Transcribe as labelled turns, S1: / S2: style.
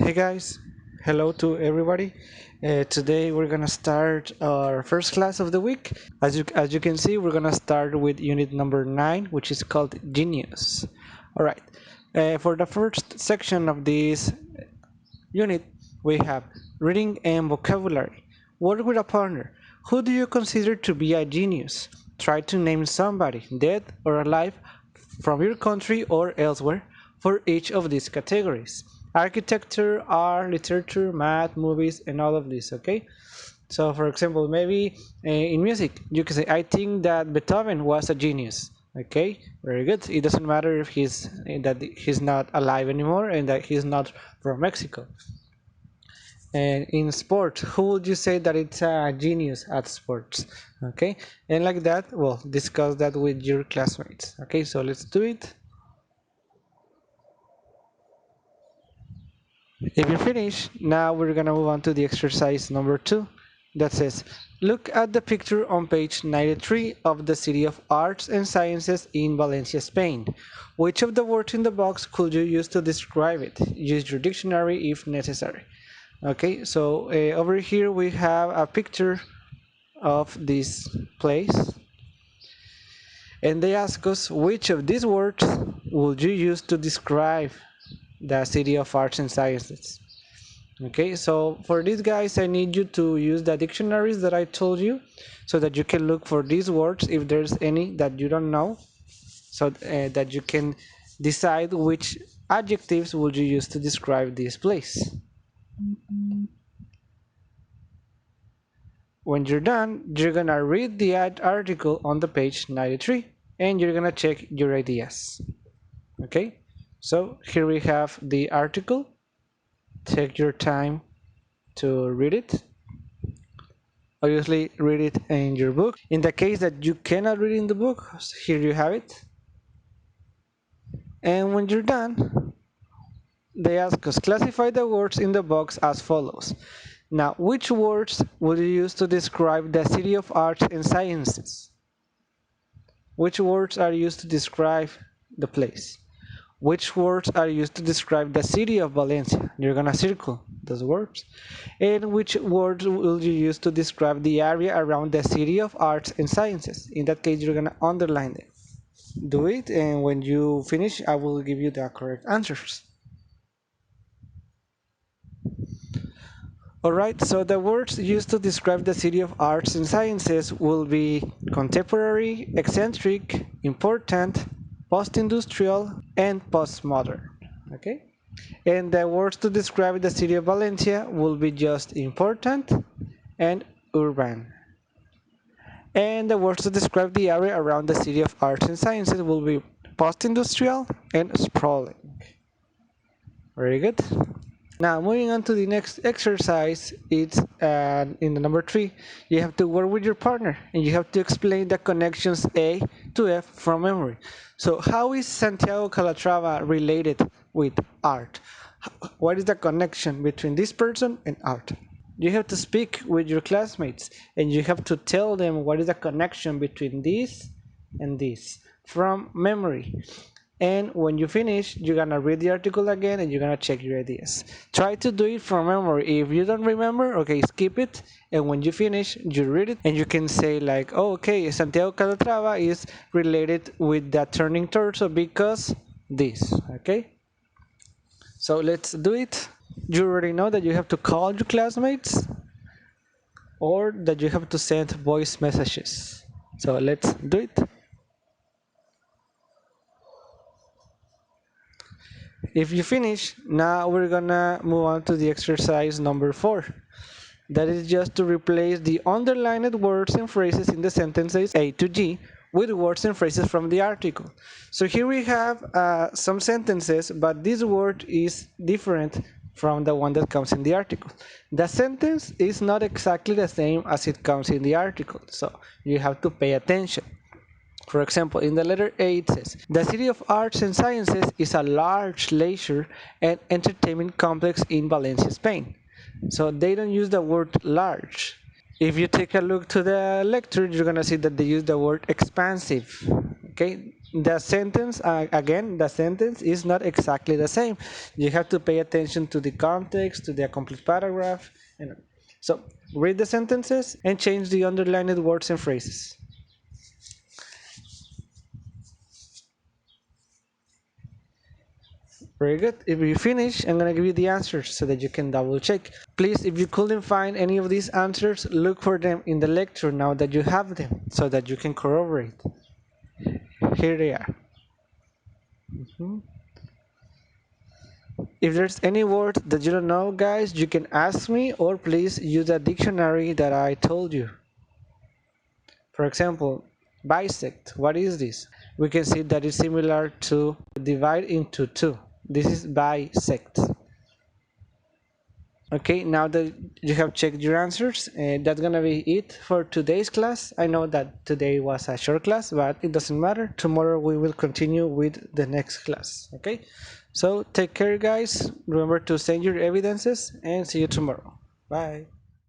S1: Hey guys, hello to everybody. Today we're gonna start our first class of the week. As you can see, we're gonna start with unit number 9, which is called Genius. All right. For the first section of this unit, we have reading and vocabulary. Work with a partner. Who do you consider to be a genius? Try to name somebody, dead or alive, from your country or elsewhere, for each of these categories: architecture, art, literature, math, movies, and all of this. Okay, so for example, maybe in music you can say, I think that Beethoven was a genius. Okay, very good. It doesn't matter if he's not alive anymore and that he's not from Mexico. And in sport, who would you say that it's a genius at sports? Okay, and like that, well, discuss that with your classmates. Okay, so let's do it. If you finish, now we're gonna move on to the exercise number 2 that says, look at the picture on page 93 of the City of Arts and Sciences in Valencia, Spain. Which of the words in the box could you use to describe it? Use your dictionary if necessary. Okay, so over here we have a picture of this place, and they ask us which of these words would you use to describe the City of Arts and Sciences. Okay, so for these guys, I need you to use the dictionaries that I told you so that you can look for these words if there's any that you don't know, so that you can decide which adjectives would you use to describe this place. When you're done, you're gonna read the article on the page 93 and you're gonna check your ideas. Okay, so here we have the article. Take your time to read it. Obviously, read it in your book. In the case that you cannot read in the book, here you have it. And when you're done, they ask us, classify the words in the box as follows. Now, which words would you use to describe the City of Arts and Sciences? Which words are used to describe the place? Which words are used to describe the city of Valencia? You're gonna circle those words. And which words will you use to describe the area around the City of Arts and Sciences? In that case, you're gonna underline it. Do it, and when you finish, I will give you the correct answers. Alright, so the words used to describe the City of Arts and Sciences will be contemporary, eccentric, important, post-industrial, and postmodern. Okay? And the words to describe the city of Valencia will be just important and urban. And the words to describe the area around the City of Arts and Sciences will be post-industrial and sprawling. Very good. Now, moving on to the next exercise, it's in the number 3. You have to work with your partner and you have to explain the connections A to F from memory. So, how is Santiago Calatrava related with art? What is the connection between this person and art? You have to speak with your classmates and you have to tell them what is the connection between this and this from memory. And when you finish, you're gonna read the article again and you're gonna check your ideas. Try to do it from memory. If you don't remember, okay, skip it. And when you finish, you read it and you can say like, oh, okay, Santiago Calatrava is related with the turning torso because this, okay? So let's do it. You already know that you have to call your classmates or that you have to send voice messages. So let's do it. If you finish, now we're gonna move on to the exercise number 4. That is just to replace the underlined words and phrases in the sentences A to G with words and phrases from the article. So here we have some sentences, but this word is different from the one that comes in the article. The sentence is not exactly the same as it comes in the article, so you have to pay attention. For example, in the letter A it says, the City of Arts and Sciences is a large leisure and entertainment complex in Valencia, Spain. So they don't use the word large. If you take a look to the lecture, you're gonna see that they use the word expansive. Okay, the sentence, again, the sentence is not exactly the same. You have to pay attention to the context, to the complete paragraph. And so read the sentences and change the underlined words and phrases. Very good. If you finish, I'm gonna give you the answers so that you can double check. Please, if you couldn't find any of these answers, look for them in the lecture now that you have them so that you can corroborate. Here they are. If there's any word that you don't know, guys, you can ask me or please use the dictionary that I told you. For example, bisect, what is this? We can see that it's similar to divide into two. This is bisect. Okay, now that you have checked your answers, that's gonna be it for today's class. I know that today was a short class, but it doesn't matter. Tomorrow we will continue with the next class, okay? So take care, guys. Remember to send your evidences and see you tomorrow. Bye.